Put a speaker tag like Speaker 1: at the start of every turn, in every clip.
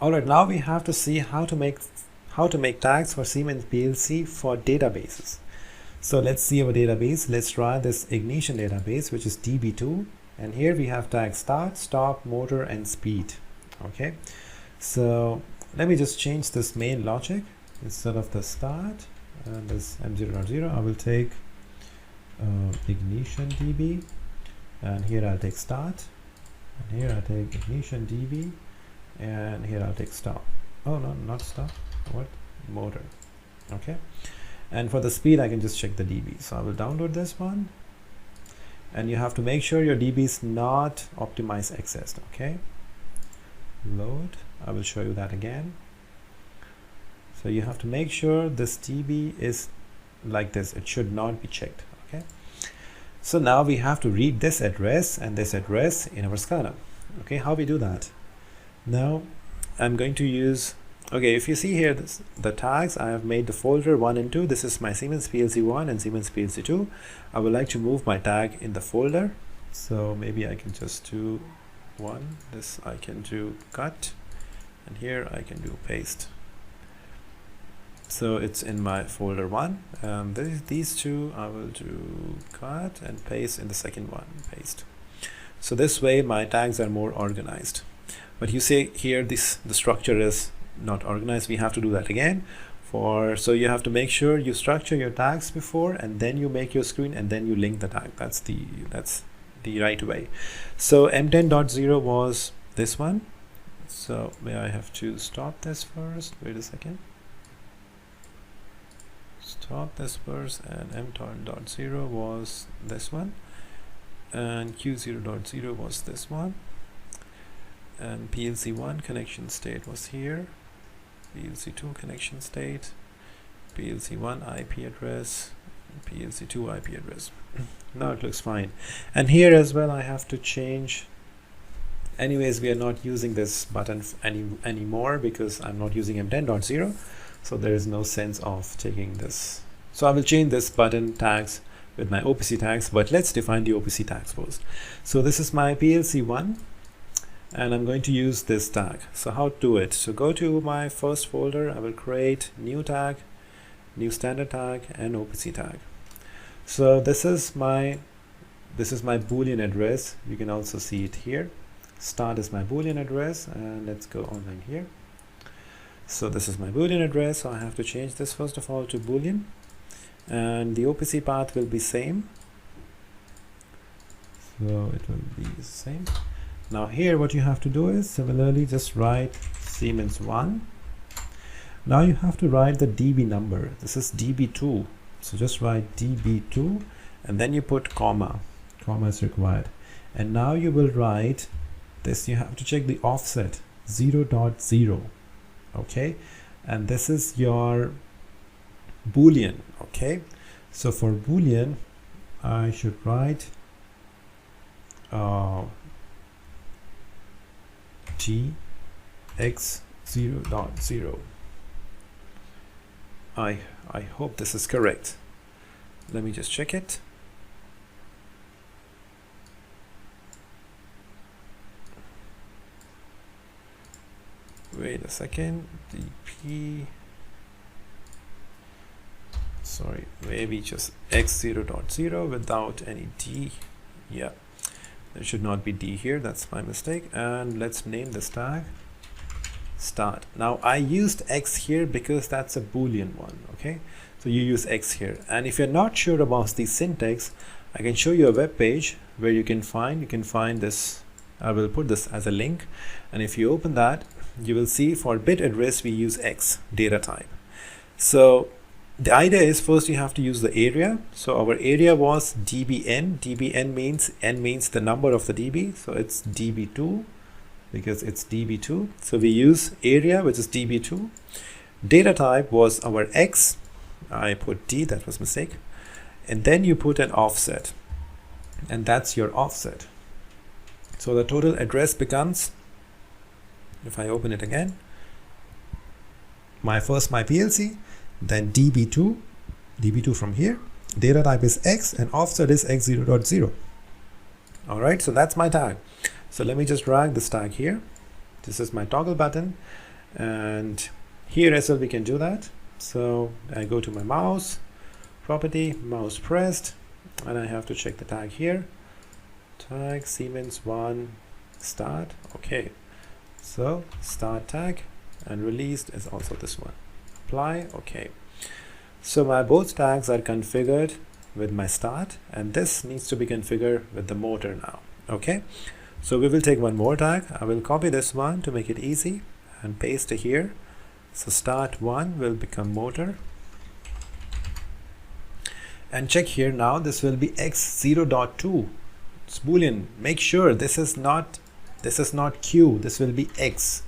Speaker 1: Alright, now we have to see how to make tags for Siemens PLC for databases. So let's see our database. Let's try this Ignition database, which is DB2, and here we have tags start, stop, motor, and speed. Okay, so let me just change this main logic. Instead of the start and this M0.0, I will take Ignition DB, and here I'll take start, and here I'll take Ignition DB, and here I'll take stop. Oh no, not stop, what? Motor. Okay, and for the speed I can just check the DB. So I will download this one, and you have to make sure your DB is not optimized accessed. Okay, load. I will show you that again. So you have to make sure this DB is like this. It should not be checked. Okay, so now we have to read this address and this address in our SCADA. Okay, how we do that? Now I'm going to use, okay, if you see here the tags, I have made the folder 1 and 2. This is my Siemens PLC 1 and Siemens PLC 2. I would like to move my tag in the folder, so maybe I can just do 1. This I can do cut, and here I can do paste. So it's in my folder 1, and these two I will do cut and paste in the second one, paste. So this way my tags are more organized. But you say here the structure is not organized. We have to do that again. So you have to make sure you structure your tags before, and then you make your screen, and then you link the tag. That's the right way. So M10.0 was this one. So may I have to stop this first? Wait a second. Stop this first, and M10.0 was this one, and Q0.0 was this one, and PLC1 connection state was here, PLC2 connection state, PLC1 IP address, PLC2 IP address. Now it looks fine. And here as well I have to change. Anyways, we are not using this button anymore because I'm not using M10.0, so there is no sense of taking this. So I will change this button tags with my OPC tags, but let's define the OPC tags first. So this is my PLC1, and I'm going to use this tag. So how to do it? So go to my first folder. I will create new tag, new standard tag, and OPC tag. So this is my Boolean address. You can also see it here. Start is my Boolean address, and let's go online here. So this is my Boolean address. So I have to change this first of all to Boolean, and the OPC path will be same. So it will be the same. Now here what you have to do is similarly just write Siemens 1. Now you have to write the DB number. This is DB2. So just write DB2, and then you put comma. Comma is required. And now you will write this. You have to check the offset 0.0. Okay, and this is your Boolean. Okay, so for Boolean I should write GX 0.0. I hope this is correct. Let me just check it. Wait a second. DP, sorry, maybe just X 0.0 without any D. Yeah, there should not be D here. That's my mistake. And let's name this tag start. Now I used X here because that's a Boolean one. Okay, so you use X here. And if you're not sure about the syntax, I can show you a web page where you can find this. I will put this as a link, and if you open that, you will see for bit address we use X data type. So the idea is first you have to use the area. So our area was dbn. Dbn means n means the number of the db, so it's db2 because it's db2. So we use area, which is db2. Data type was our X. I put D, that was mistake. And then you put an offset, and that's your offset. So the total address becomes, if I open it again, my PLC, then db2 from here, data type is X, and offset is X 0.0. Alright, so that's my tag. So let me just drag this tag here. This is my toggle button, And here as well we can do that. So I go to my mouse, property, mouse pressed, and I have to check the tag here. Tag Siemens 1 start. Okay, so start tag, and released is also this one. Apply. Okay, so my both tags are configured with my start, and this needs to be configured with the motor now. Okay, so we will take one more tag. I will copy this one to make it easy and paste it here. So start 1 will become motor, and check here now, this will be x0.2. It's Boolean. Make sure this is not Q, this will be X.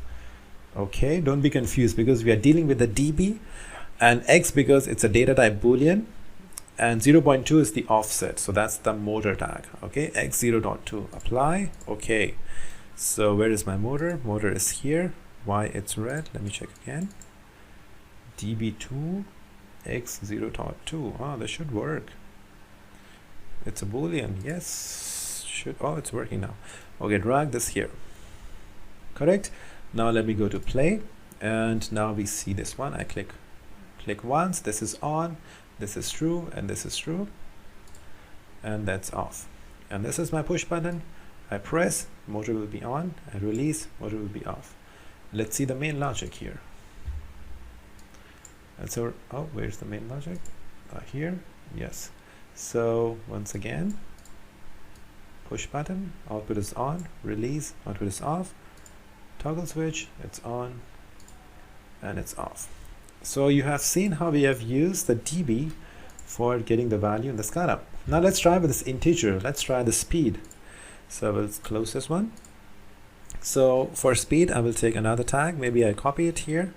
Speaker 1: Okay, don't be confused, because we are dealing with the DB, and X because it's a data type Boolean, and 0.2 is the offset, so that's the motor tag. Okay, x0.2. Apply. Okay, so where is my motor? Motor is here. Why it's red? Let me check again. DB2 x0.2. Ah, this should work. It's a Boolean. Yes, should. Oh, it's working now. Okay, drag this here. Correct. Now let me go to play, and now we see this one. I click once. This is on. This is true, and this is true, and that's off. And this is my push button. I press, motor will be on. I release, motor will be off. Let's see the main logic here. And so, oh, where's the main logic? Here, yes. So once again, push button, output is on, release, output is off, toggle switch, it's on, and it's off. So you have seen how we have used the DB for getting the value in the SCADA. Now let's try with this integer. Let's try the speed. So we'll close this one. So for speed, I will take another tag. Maybe I copy it here.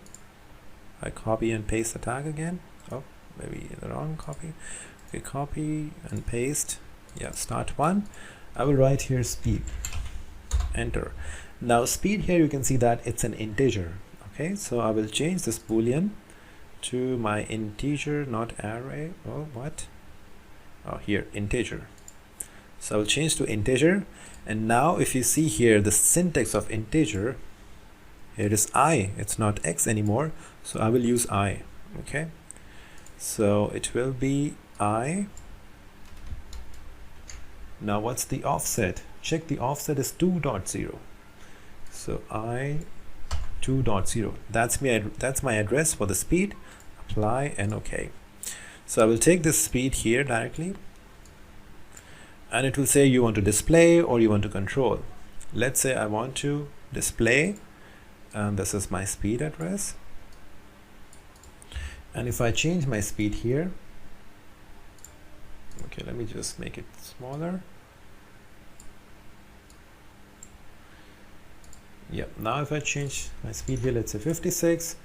Speaker 1: I copy and paste the tag again. Oh, maybe the wrong copy. Okay, copy and paste. Yeah, start 1. I will write here speed. Enter. Now speed here, you can see that it's an integer. Okay, so I will change this Boolean to my integer, not array. Oh, what? Oh, here, integer. So I will change to integer. And now if you see here the syntax of integer, here is I, it's not X anymore, so I will use I. Okay, so it will be I. Now what's the offset? Check, the offset is 2.0. So I 2.0, that's my address for the speed. Apply and OK. So I will take this speed here directly, and it will say you want to display or you want to control. Let's say I want to display, and this is my speed address. And if I change my speed here, okay, let me just make it smaller. Yeah, now if I change my speed here, let's say 56,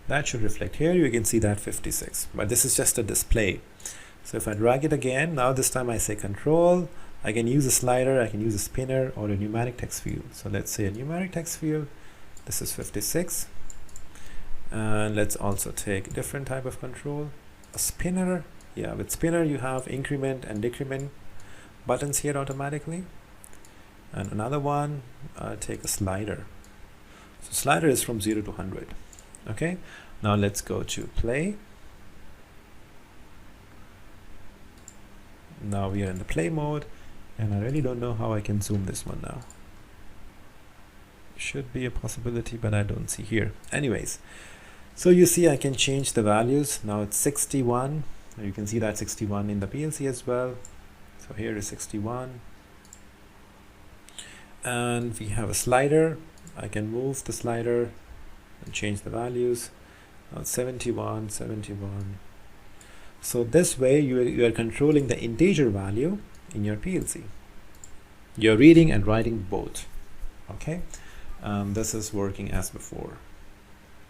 Speaker 1: that should reflect here. You can see that 56, but this is just a display. So if I drag it again, now this time I say control, I can use a slider, I can use a spinner, or a numeric text field. So let's say a numeric text field. This is 56. And let's also take a different type of control, a spinner. Yeah, with spinner you have increment and decrement buttons here automatically. And another one, take a slider. So slider is from 0 to 100. Okay, now let's go to play. Now we are in the play mode, and I really don't know how I can zoom this one now. Should be a possibility, but I don't see here. Anyways, so you see I can change the values. Now it's 61. You can see that 61 in the PLC as well. So here is 61. And we have a slider. I can move the slider and change the values. Now it's 71, 71. So this way you are controlling the integer value in your PLC. You're reading and writing both. Okay, this is working as before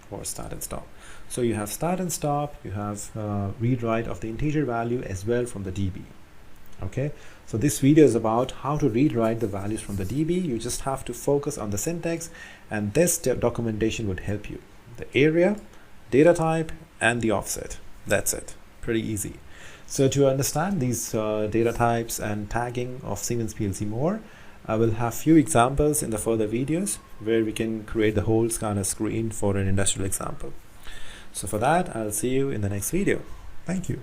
Speaker 1: for start and stop. So you have start and stop, you have read write of the integer value as well from the DB. Okay, so this video is about how to read write the values from the DB. You just have to focus on the syntax, and this documentation would help you. The area, data type, and the offset. That's it. Pretty easy. So to understand these data types and tagging of Siemens PLC more, I will have few examples in the further videos where we can create the whole SCADA screen for an industrial example. So for that, I'll see you in the next video. Thank you.